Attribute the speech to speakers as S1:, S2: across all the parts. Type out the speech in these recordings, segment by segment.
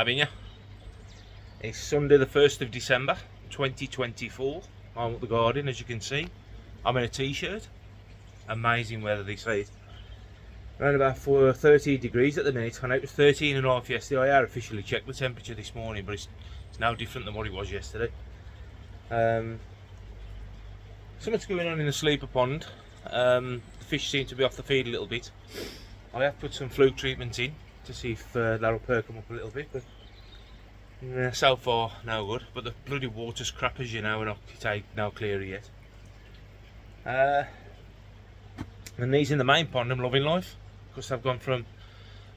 S1: having you. It's Sunday the 1st of December 2024. I'm at the garden, as you can see. I'm in a t-shirt. Amazing weather this week. Around about 13 degrees at the minute. I know it was 13.5 yesterday. I had officially checked the temperature this morning, but it's now different than what it was yesterday. Something's going on in the sleeper pond. The fish seem to be off the feed a little bit. I have put some fluke treatment in to see if that'll perk them up a little bit, but so far no good. But the bloody water's crap, as you know, and no clearer yet. And these in the main pond I'm loving life, because I've gone from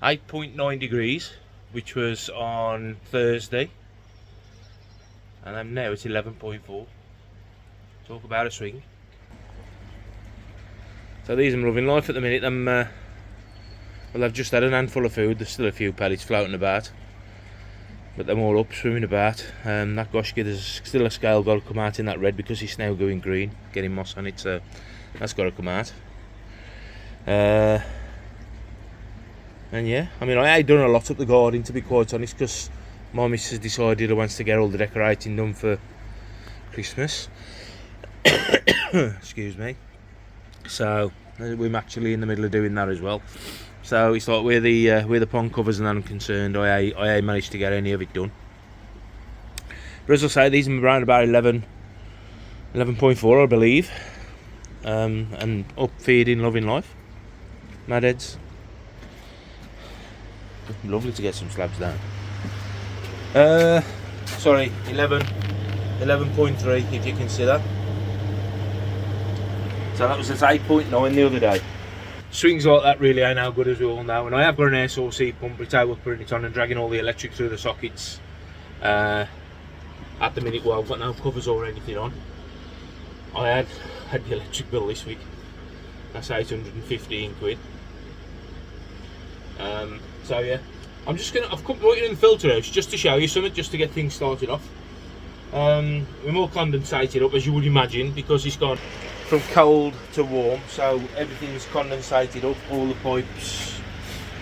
S1: 8.9 degrees, which was on Thursday, and I'm now at 11.4. Talk about a swing. So these I'm loving life at the minute. Well, I've just had an handful of food. There's still a few pellets floating about, but they're all up, swimming about. That goshki, there's still a scale got to come out in that red because it's now going green, getting moss on it, so that's got to come out. And yeah, I mean, I ain't done a lot up the garden, to be quite honest, because my missus decided I wants to get all the decorating done for Christmas. Excuse me. So we're actually in the middle of doing that as well. So it's like where the pond covers and I'm concerned, I ain't managed to get any of it done. But as I say, these are around about 11.4, I believe, and up feeding, loving life. Mad heads. Lovely to get some slabs down. Sorry, 11.3 if you can see that. So that was at 8.9 the other day. Swings like that really ain't how good, as we all know, and I have got an air source heat pump, but I was putting it on and dragging all the electric through the sockets at the minute. Well, I've got no covers or anything on. I had the electric bill this week. That's 815 quid. So yeah, I've come right in the filter house just to show you something, just to get things started off. We're more condensated up, as you would imagine, because it's gone from cold to warm, so everything's condensated up, all the pipes,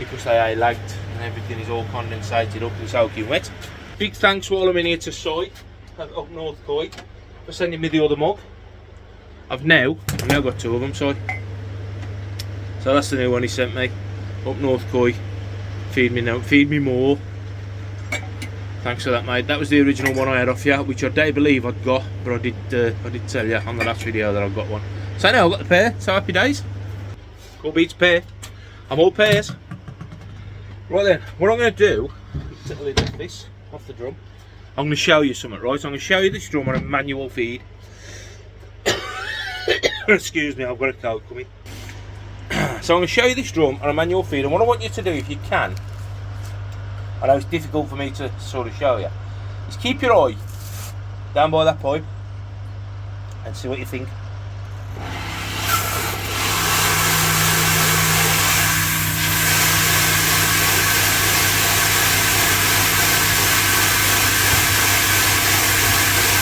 S1: because they are lagged, and everything is all condensated up and soaking wet. Big thanks while I'm in here to Soy up North Koi for sending me the other mug. I've now got two of them, Soy. So that's the new one he sent me. Up North Koi. Feed me now, feed me more. Thanks for that, mate. That was the original one I had off you, which I don't believe I'd got, but I did tell you on the last video that I've got one. So now I've got the pair, so happy days. Cool beats pair. I'm all pairs. Right then, what I'm going to do, take the lid off this, off the drum. I'm going to show you something, right? So I'm going to show you this drum on a manual feed. Excuse me, I've got a cold coming. So I'm going to show you this drum on a manual feed, and what I want you to do, if you can, I know it's difficult for me to sort of show you, is keep your eye down by that pipe and see what you think.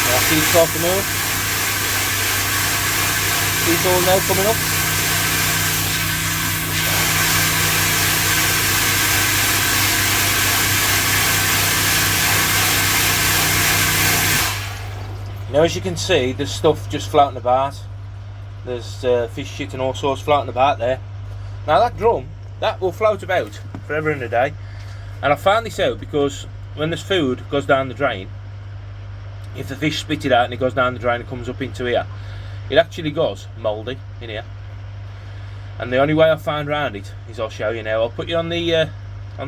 S1: Now see it's off the moon. See it's all now coming up. Now, as you can see, there's stuff just floating about. There's fish shit and all sorts floating about there. Now that drum, that will float about forever and a day. And I found this out because when this food goes down the drain, if the fish spit it out and it goes down the drain and comes up into here, it actually goes mouldy in here. And the only way I found around it is, I'll show you now. I'll put you on the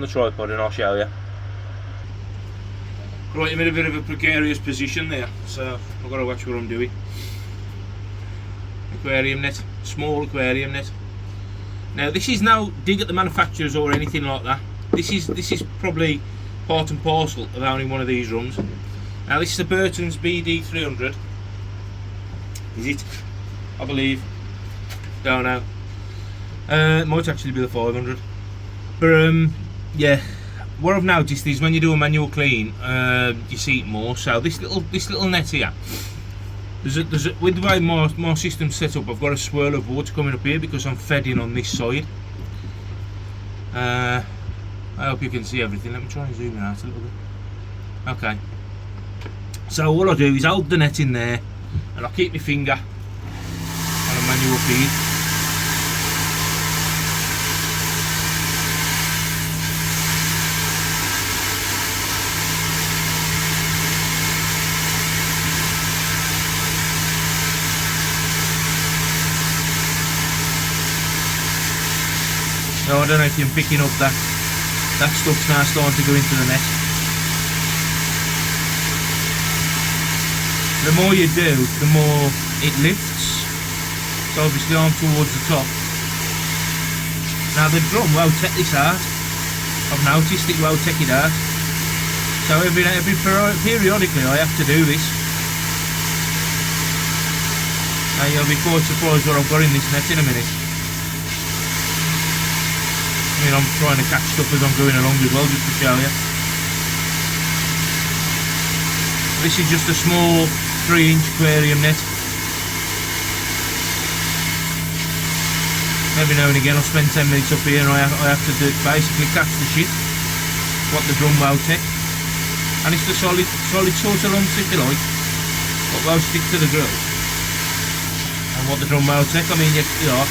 S1: tripod and I'll show you. Right, I'm in a bit of a precarious position there, so I've got to watch what I'm doing. Aquarium net, small aquarium net. Now this is no dig at the manufacturers or anything like that. This is probably part and parcel of owning one of these drums. Now this is the Burton's BD 300. Is it? I believe. Don't know. It might actually be the 500. But yeah. What I've noticed is when you do a manual clean, you see it more. So this little net here, with the way my system's set up, I've got a swirl of water coming up here because I'm fed in on this side. I hope you can see everything. Let me try and zoom in out a little bit. Okay. So what I'll do is hold the net in there, and I'll keep my finger on a manual feed. Now I don't know if you're picking up that stuff's now starting to go into the net. The more you do, the more it lifts. So obviously I'm towards the top. Now the drum won't take this out. I've noticed it won't take it out. So periodically I have to do this. Now you'll be quite surprised what I've got in this net in a minute. I mean, I'm trying to catch stuff as I'm going along as well, just to show you. This is just a small 3-inch aquarium net. Every now and again I'll spend 10 minutes up here and I have to basically catch the shit, what the drum won't take. And it's the solid sort of lumps, if you like, what won't stick to the grill. And what the drum won't take, I mean, you know,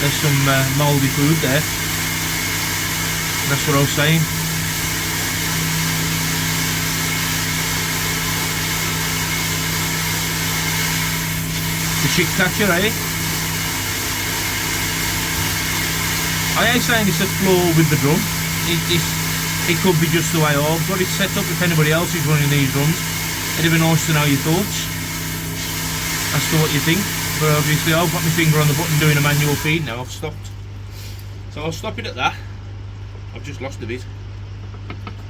S1: there's some mouldy food there. That's what I was saying. The chick catcher, eh? I ain't saying it's a flaw with the drum. It could be just the way I've got it set up. If anybody else is running these drums, it'd be nice to know your thoughts as to what you think. But obviously I've got my finger on the button doing a manual feed now. I've stopped. So I'll stop it at that. I've just lost a bit,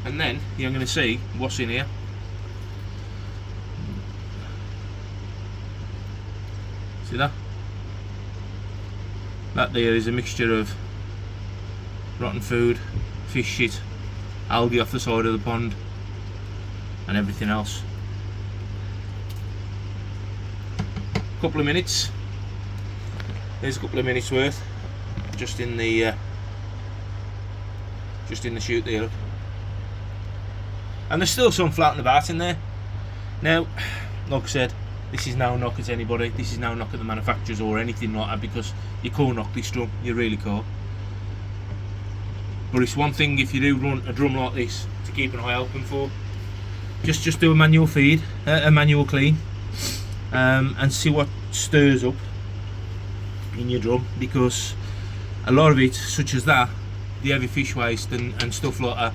S1: and then you're going to see what's in here. See that? That there is a mixture of rotten food, fish shit, algae off the side of the pond, and everything else. A couple of minutes. There's a couple of minutes worth, just in the chute there, look. And there's still some floating about in there. Now, like I said, this is no knock at anybody, this is no knock at the manufacturers or anything like that, because you can't knock this drum, you really can't. But it's one thing if you do run a drum like this to keep an eye open for. Just do a manual feed, a manual clean, and see what stirs up in your drum, because a lot of it, such as that, the heavy fish waste and stuff like that,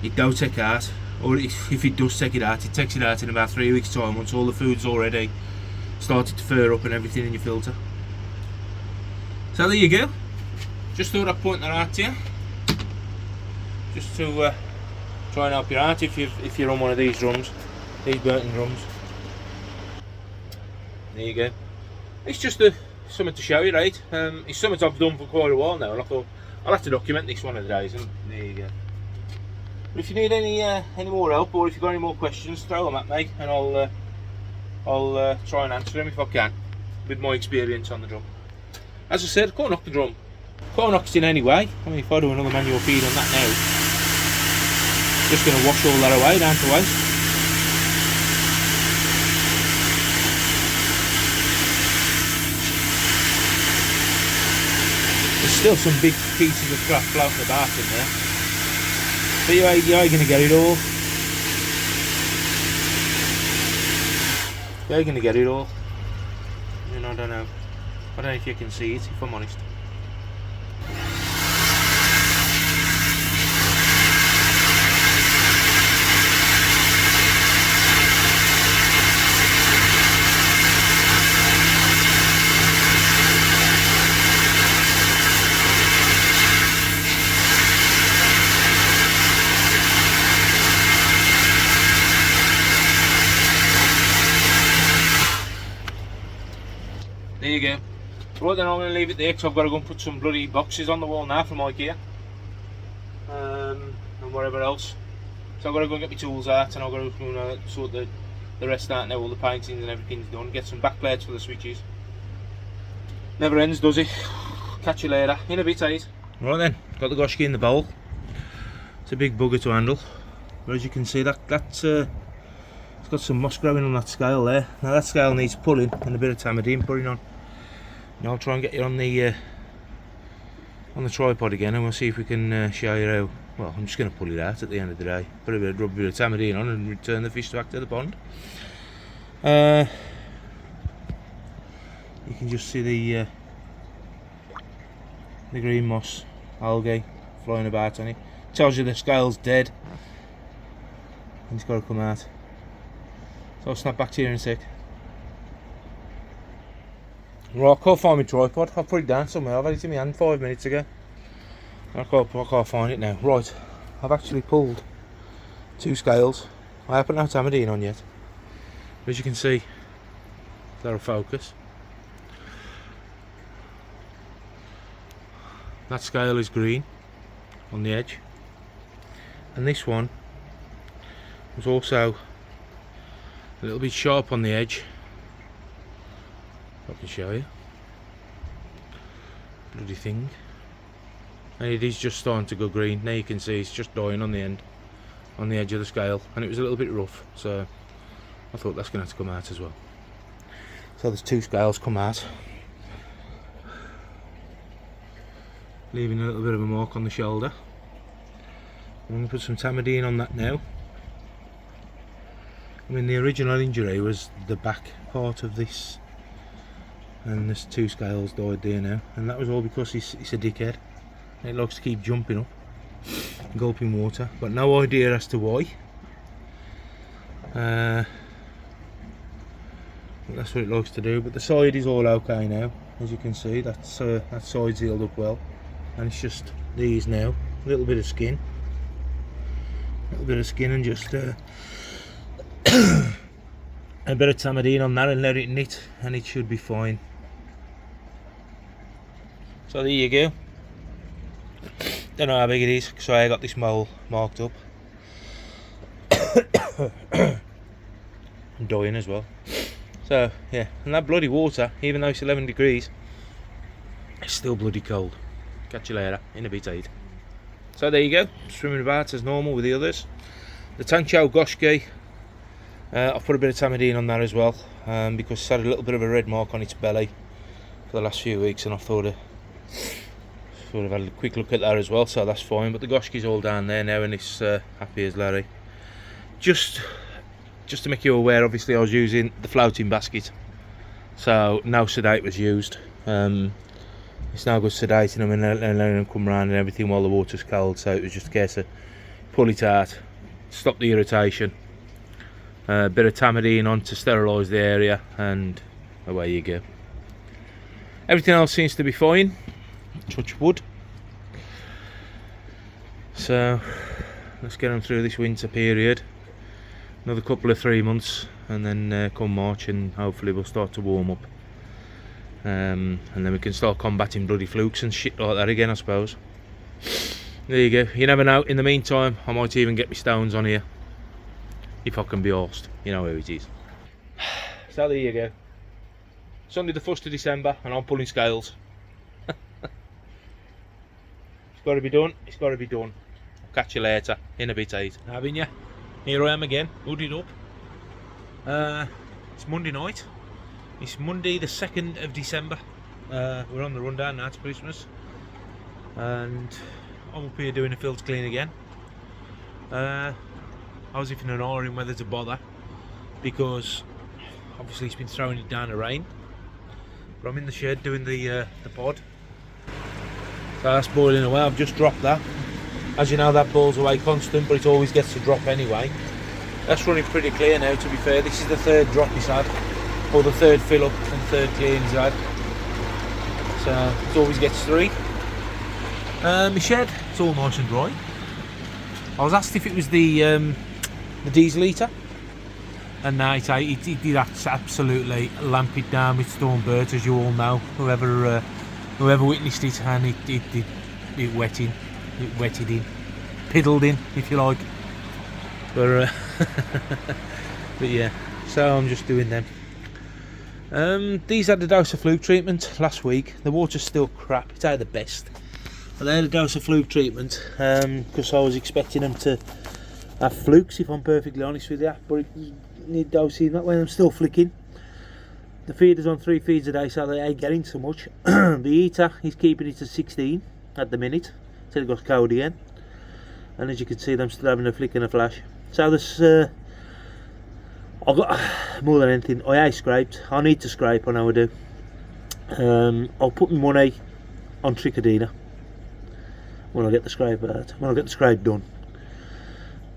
S1: it don't take out, or if it does take it out, it takes it out in about 3 weeks time, once all the food's already started to fur up and everything in your filter. So there you go. Just thought I'd point that out to you, just to try and help you out if you're on one of these drums, these Burton drums. There you go. It's just something to show you, right? It's something I've done for quite a while now, and I thought I'll have to document this one of the days, and there you go. But if you need any more help, or if you've got any more questions, throw them at me, and I'll try and answer them if I can, with my experience on the drum. As I said, can't knock the drum. Can't knock it in any way. I mean, if I do another manual feed on that now, just going to wash all that away down to waste. There's still some big pieces of crap floating about in there, but you are going to get it all. You're going to get it all. You know, I don't know if you can see it, if I'm honest. There you go. Right then, I'm going to leave it there because I've got to go and put some bloody boxes on the wall now from IKEA, and whatever else. So I've got to go and get my tools out, and I've got to go and sort the rest out now. All the paintings and everything's done. Get some back plates for the switches. Never ends, does it? Catch you later. In a bit, eh? Right then, got the goshki in the bowl. It's a big bugger to handle. But as you can see, that's it's got some moss growing on that scale there. Now that scale needs pulling and a bit of tamidine putting on. Now I'll try and get you on the tripod again, and we'll see if we can show you how. Well, I'm just going to pull it out at the end of the day. Put a bit of tamidine on and return the fish back to the pond. You can just see the green moss algae flying about on it. Tells you the scale's dead and it's got to come out. So I'll snap back to you in a sec. Right, I can't find my tripod. I've put it down somewhere. I've had it in my hand 5 minutes ago. I can't find it now. Right, I've actually pulled 2 scales. I haven't had tamidine on yet. As you can see, that'll focus. That scale is green on the edge, and this one was also a little bit sharp on the edge. I can show you. Bloody thing. And it is just starting to go green. Now you can see it's just dying on the end, on the edge of the scale, and it was a little bit rough, so I thought that's going to have to come out as well. So there's 2 scales come out, leaving a little bit of a mark on the shoulder. I'm going to put some tamidine on that now. I mean, the original injury was the back part of this, and there's 2 scales died there now, and that was all because he's a dickhead. It likes to keep jumping up, gulping water. Got no idea as to why. That's what it likes to do. But the side is all okay now, as you can see. That side's healed up well, and it's just these now. A little bit of skin, and just a bit of tamidine on that, and let it knit, and it should be fine. So there you go. Don't know how big it is, so I got this mole marked up. I'm dying as well. So yeah, and that bloody water, even though it's 11 degrees, it's still bloody cold. Catch you later in a bit, 8. So there you go, swimming about as normal with the others. The Tanchow Goshki, I've put a bit of tamidine on that as well, because it's had a little bit of a red mark on its belly for the last few weeks, and I thought I'd had a quick look at that as well, so that's fine. But the Goshki's all down there now, and it's happy as Larry. Just to make you aware, obviously I was using the floating basket, so no sedate was used. It's no good sedating them and letting them come round and everything while the water's cold, so it was just a case of pull it out, stop the irritation, a bit of tamidine on to sterilise the area, and away you go. Everything else seems to be fine, touch wood. So let's get them through this winter period, another couple of 3 months, and then come March, and hopefully we'll start to warm up, and then we can start combating bloody flukes and shit like that again, I suppose. There you go. You never know. In the meantime, I might even get my stones on here if I can be arsed. You know who it is. So there you go. Sunday the 1st of December, and I'm pulling scales. It's got to be done. It's got to be done. I'll catch you later in a bit, 8. Having you? Here I am again, hooded up. It's Monday night. It's Monday the 2nd of December. We're on the rundown now to Christmas, and I'm up here doing a filter clean again. I was if in an hour in whether to bother, because obviously it's been throwing it down the rain. But I'm in the shed doing the pod. So that's boiling away. I've just dropped that. As you know, that boils away constant, but it always gets to drop anyway. That's running pretty clear now, to be fair. This is the 3rd drop he's had, or the 3rd fill up and 3rd clean he's had. So it always gets 3. My shed, it's all nice and dry. I was asked if it was the diesel heater, and now it did absolutely lamp it down with Stormbird, as you all know. Whoever witnessed it, and it wetted in, piddled in, if you like. But yeah, so I'm just doing them. These had a dose of fluke treatment last week. The water's still crap, it's out the best. But they had a dose of fluke treatment because I was expecting them to
S2: Are flukes, if I'm perfectly honest with you, but you need dosing that way. I'm still flicking. The feeder's on 3 feeds a day, so they ain't getting so much. The heater, he's keeping it at 16 at the minute till it goes cold again. And as you can see, I'm still having a flick and a flash. So this, I've got more than anything. I ain't scraped. I need to scrape. I know I do. I'll put my money on Trickadina when I get the scrape out. When I get the scrape done.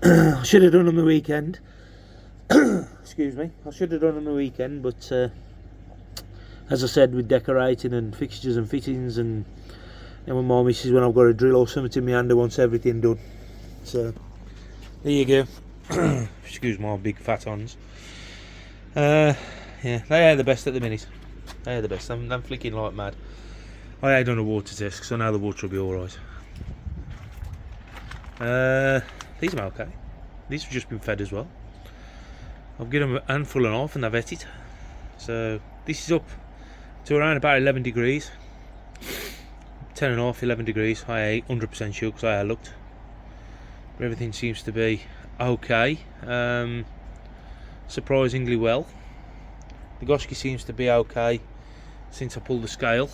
S2: I should have done on the weekend. Excuse me. I should have done on the weekend, but as I said, with decorating and fixtures and fittings, and with my missus, when I've got a drill or something in my hand, I want everything done. So there you go. Excuse my big fat ons. Yeah, they are the best at the minute. They are the best. I'm flicking like mad. I ain't done a water test because I know the water will be alright. These are okay. These have just been fed as well. I've given them a handful and a half and they've ate it. So this is up to around about 11 degrees. 10 and a half, 11 degrees. I ain't 100% sure because I looked. But everything seems to be okay. Surprisingly well. The Goshki seems to be okay since I pulled the scale,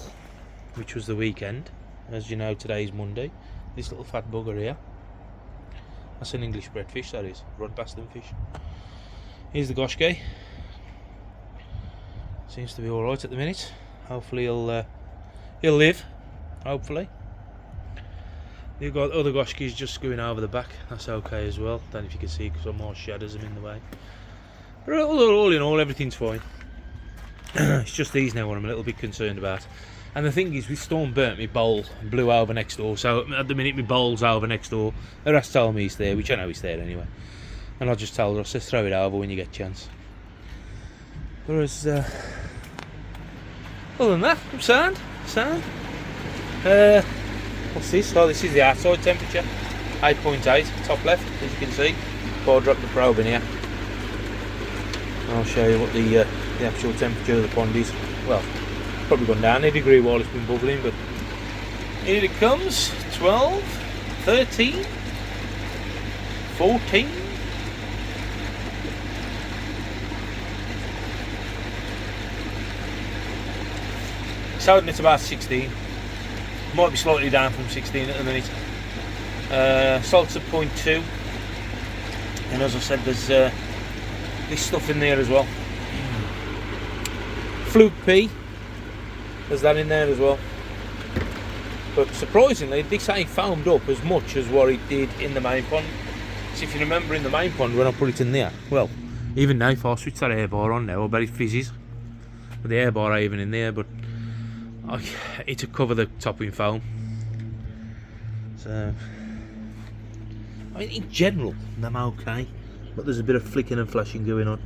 S2: which was the weekend. As you know, today is Monday. This little fat bugger here, that's an English breadfish, that is. Run past them fish. Here's the Goshki. Seems to be alright at the minute. Hopefully he'll live. Hopefully. You've got other Goshkis just going over the back. That's okay as well. Don't know if you can see because some more shadows are in the way. But all in all, everything's fine. It's just these now what I'm a little bit concerned about. And the thing is, with storm burnt, my bowl blew over next door. So at the minute, my bowl's over next door. The rest told me he's there, which I know he's there anyway. And I just told her, I said, throw it over when you get a chance. Whereas, other than that, I'm sound. What's this? Oh, this is the outside temperature. 8.8, top left, as you can see. Before I drop the probe in here, I'll show you what the actual temperature of the pond is. Well, probably gone down a degree while it's been bubbling, but here it comes. 12, 13, 14. It's holding at about 16. Might be slightly down from 16 at the minute. Salt's at 0.2, and as I said, there's this stuff in there as well. Fluke P, there's that in there as well. But surprisingly, this ain't foamed up as much as what it did in the main pond. So if you remember in the main pond when I put it in there, well, even now if I switch that air bar on now, I bet it fizzes. But the air bar ain't even in there, but it to cover the top in foam. So I mean, in general, I'm okay, but there's a bit of flicking and flashing going on.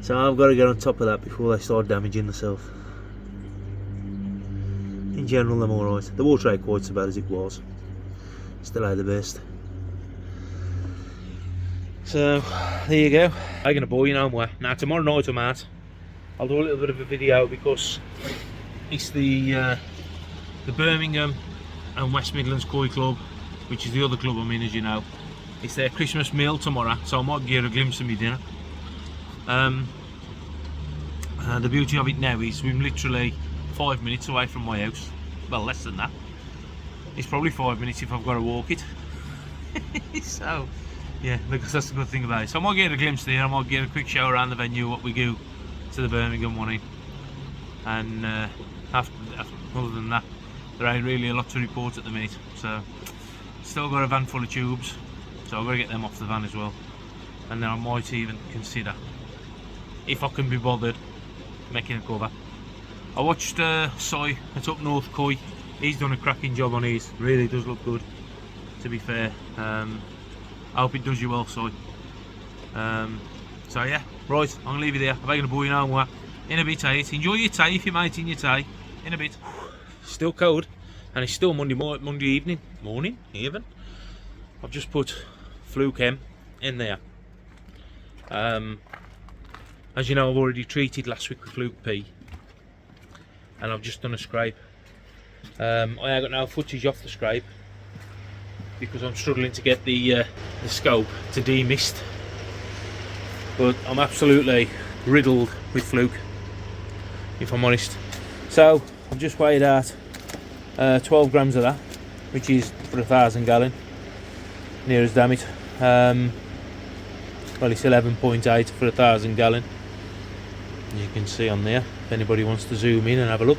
S2: So I've got to get on top of that before they start damaging themselves. In general, I'm alright. The water ain't quite so bad as it was. Still ain't the best. So there you go. I'm gonna boil you no more. Now tomorrow night I'm out. I'll do a little bit of a video because it's the Birmingham and West Midlands Koi Club, which is the other club I'm in, as you know. It's their Christmas meal tomorrow, so I might get a glimpse of me dinner. The beauty of it now is we're literally 5 minutes away from my house. Well, less than that. It's probably 5 minutes if I've got to walk it. So, yeah, because that's the good thing about it. So I might get a glimpse there. I might get a quick show around the venue, what we go to the Birmingham one in. And other than that, there ain't really a lot to report at the minute. So still got a van full of tubes, so I've got to get them off the van as well. And then I might even consider, if I can be bothered, making a cover. I watched Soy at Up North Koi. He's done a cracking job on his. Really does look good, to be fair. I hope it does you well, Soy. So yeah, right, I'm going to leave you there. I'm going to boil you no more. In a bit, enjoy your tea if you're mating your tea. In a bit. Still cold, and it's still Monday morning even. I've just put Fluke M in there. As you know, I've already treated last week with Fluke P, and I've just done a scrape. I ain't got no footage off the scrape,
S1: because I'm struggling to get the scope to demist. But I'm absolutely riddled with fluke, if I'm honest. So I've just weighed out 12 grams of that, which is for 1,000 gallon, near as damn it. Well, it's 11.8 for 1,000 gallon. As you can see on there, if anybody wants to zoom in and have a look.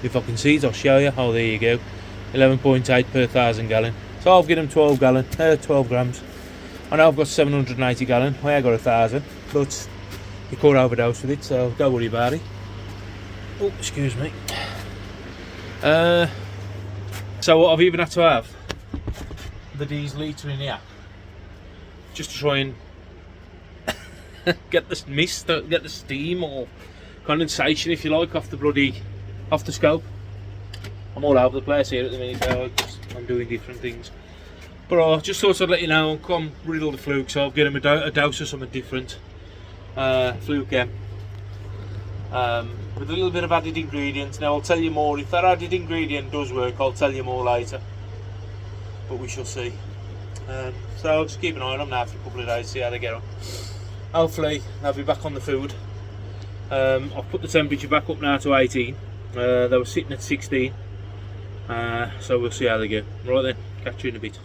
S1: If I can see it, I'll show you. Oh, there you go. 11.8 per 1,000 gallon. So I've given them 12 grams. I know I've got 780 gallon. I ain't got 1,000, but you could overdose with it, so don't worry about it. Oh, excuse me. So what I've even had to have the diesel litre in here, just to try and get the mist, get the steam or condensation, if you like, off the scope. I'm all over the place here at the minute, so I'm doing different things. But I just thought I'd let you know, I'm riddled the fluke, so I'll get him a dose of something different. Fluke M. With a little bit of added ingredients. Now I'll tell you more. If that added ingredient does work, I'll tell you more later. But we shall see. So I'll just keep an eye on them now for a couple of days, see how they get on. Hopefully they'll be back on the food. I've put the temperature back up now to 18. They were sitting at 16. So we'll see how they go. Right then, catch you in a bit.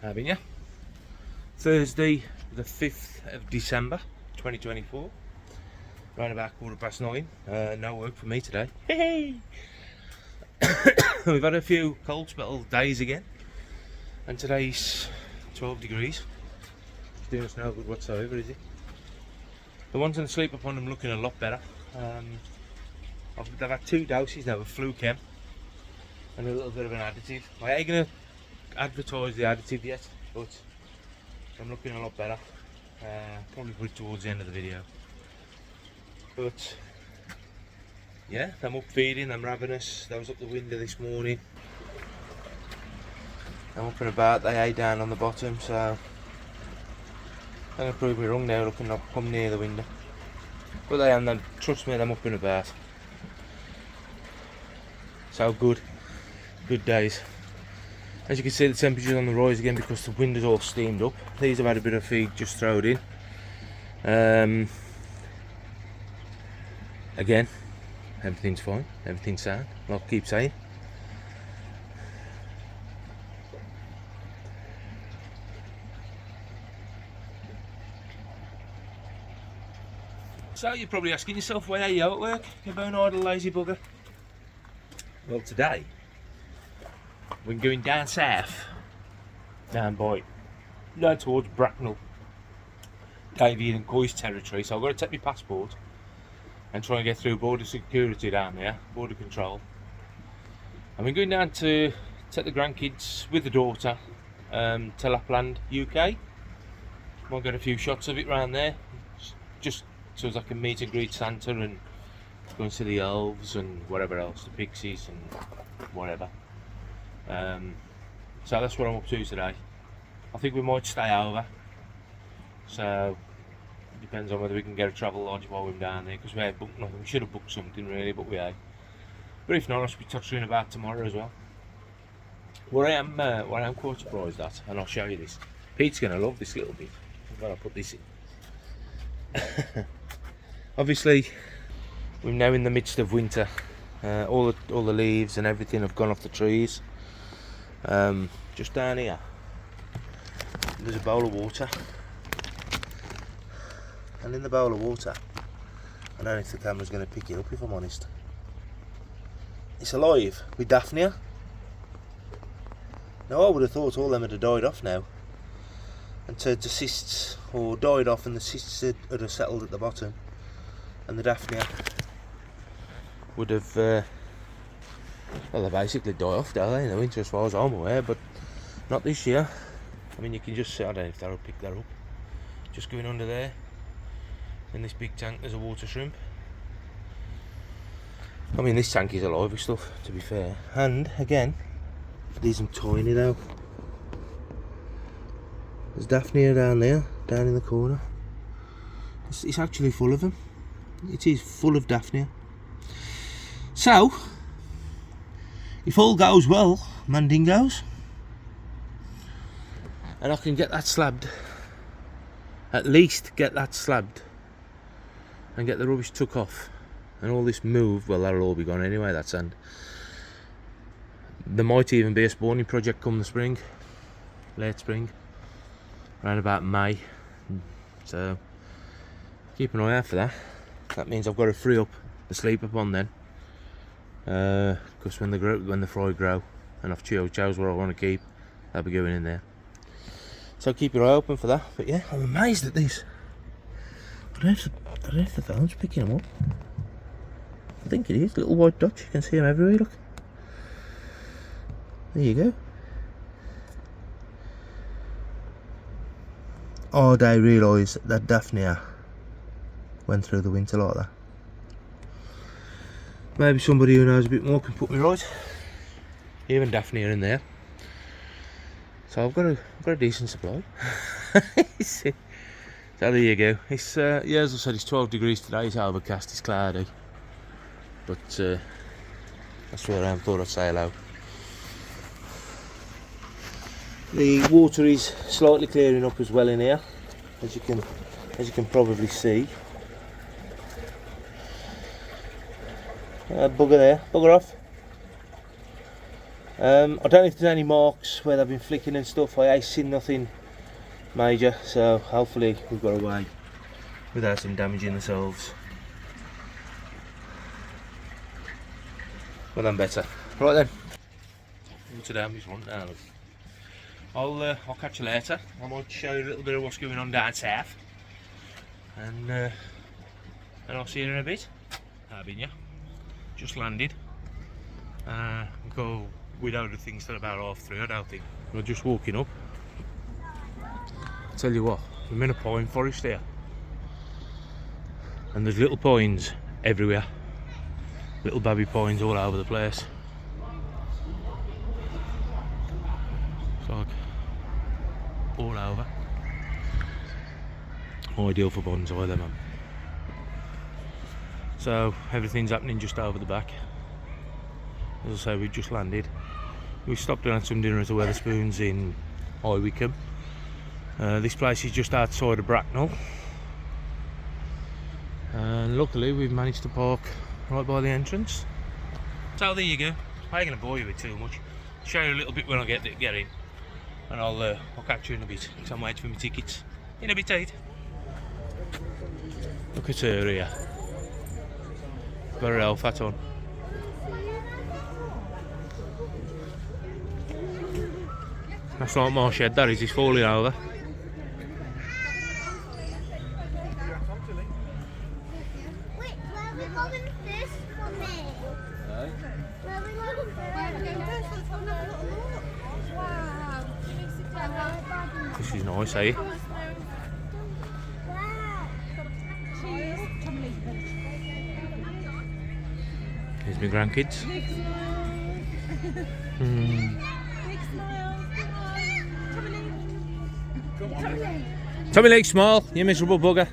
S1: Having you. Thursday the 5th of December 2024, right about 9:15. No work for me today. Hey! We've had a few cold spell days again, and today's 12 degrees. It's doing us no good whatsoever, is it? The ones in the sleep upon them looking a lot better. They've had 2 doses now of Fluke M and a little bit of an additive. I ain't gonna advertise the additive yet, but I'm looking a lot better. Probably put it towards the end of the video. But yeah, I'm up feeding, I'm ravenous. I was up the window this morning. I'm up and about, they ate down on the bottom, so I'm going to prove me wrong now, looking up, come near the window. But they am, then trust me, I'm up and about. So good days. As you can see, the temperature's on the rise again because the window's all steamed up. These have had a bit of feed just thrown in. Again, everything's fine, everything's sound, like I keep saying. So you're probably asking yourself, why are you out at work, you bone idle lazy bugger? Well, today we're going down south, down towards Bracknell, David and Coy's territory. So I've got to take my passport and try and get through border security down there, border control. And we're going down to take the grandkids with the daughter to Lapland, UK. Might get a few shots of it around there, just so as I can meet and greet Santa and go and see the elves and whatever else, the pixies and whatever. So that's what I'm up to today. I think we might stay over, so it depends on whether we can get a travel lodge while we're down there, because we ain't booked nothing. We should have booked something really, but we ain't. But if not, I should be touching about tomorrow as well. What I am quite surprised at, and I'll show you this. Pete's going to love this little bit. I'm going to put this in. Obviously, we're now in the midst of winter. All the leaves and everything have gone off the trees. Just down here, there's a bowl of water, and in the bowl of water, I don't know if the camera's going to pick it up, if I'm honest. It's alive with Daphnia. Now I would have thought all them would have died off now, and turned to cysts, or died off and the cysts had settled at the bottom.
S2: and the Daphnia would have, well, they basically die off, don't they, in the winter as far as I'm aware, but not this year. I mean, you can just see, I don't know if they'll pick that up. Just going under there, in this big tank, there's a water shrimp. I mean, this tank is alive with stuff, to be fair. And, again, these are tiny though. There's Daphnia down there, down in the corner. It's actually full of them. It is full of Daphnia. So, if all goes well, Mandingos, and I can get that slabbed, at least get that slabbed, and get the rubbish took off, and all this moved, well, that'll all be gone anyway, that sand. There might even be a spawning project come the spring, late spring, around about May, so keep an eye out for that. That means I've got to free up the sleeper pond then, because when the fry grow and I've chows what I want to keep, they'll be going in there. So keep your eye open for that. But yeah, I'm amazed at this. I don't know if the phone's picking them up. I think it is. Little white dots, you can see them everywhere, look. There you go. Oh, they realise that Daphnia went through the winter like that. Maybe somebody who knows a bit more can put me right. Even Daphnia in there. So I've got a decent supply. So there you go. It's yeah, as I said, it's 12 degrees today. It's overcast. It's cloudy. But that's where I am. Thought I'd say hello. The water is slightly clearing up as well in here, as you can probably see. Bugger there, bugger off. I don't know if there's any marks where they've been flicking and stuff. I ain't seen nothing major, so hopefully we've got away without them damaging themselves. Well, then better. Right then. Water down this one now. I'll catch you later. I might show you a little bit of what's going on down south, and I'll see you in a bit. How been you? Just landed. Go without the things till about 3:30, I don't think. We're just walking up. Tell you what, I'm in a pine forest here, and there's little pines everywhere. Little baby pines all over the place. It's like all over. Ideal for bonsai, them, man. So everything's happening just over the back. As I say, we've just landed. We stopped and had some dinner at the Wetherspoons in High Wycombe. This place is just outside of Bracknell, and luckily we've managed to park right by the entrance. So there you go. I ain't going to bore you with too much. I'll show you a little bit when I get in, and I'll catch you in a bit, because I'm waiting for my tickets in a bit, Tate. Look at her here. Got her elf hat on. That's not my shed, that is. He's falling over.
S3: Wait, where are we going this for me? Where are we going first? Wow.
S2: This is nice, eh? Here's my grandkids. Tommy Lake Small, you miserable bugger.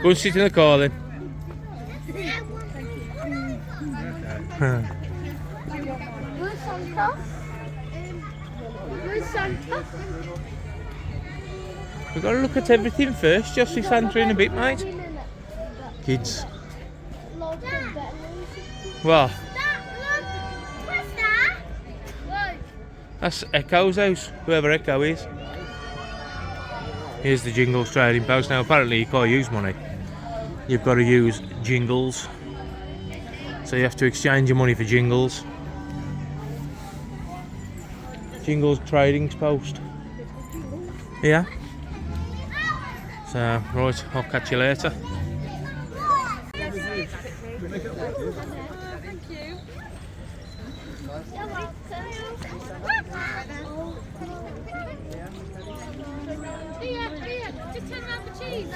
S2: Go and sit in the car then.
S3: Where's Santa? Where's Santa?
S2: We've got to look at everything first, just see Santa in a bit, mate. Kids. What?
S3: What's that? What?
S2: That's Echo's house, whoever Echo is. Here's the Jingles trading post. Now apparently you can't use money. You've got to use jingles. So you have to exchange your money for jingles. Jingles trading post. Yeah.
S1: So, right, I'll catch you later.
S3: Just turn around the cheese.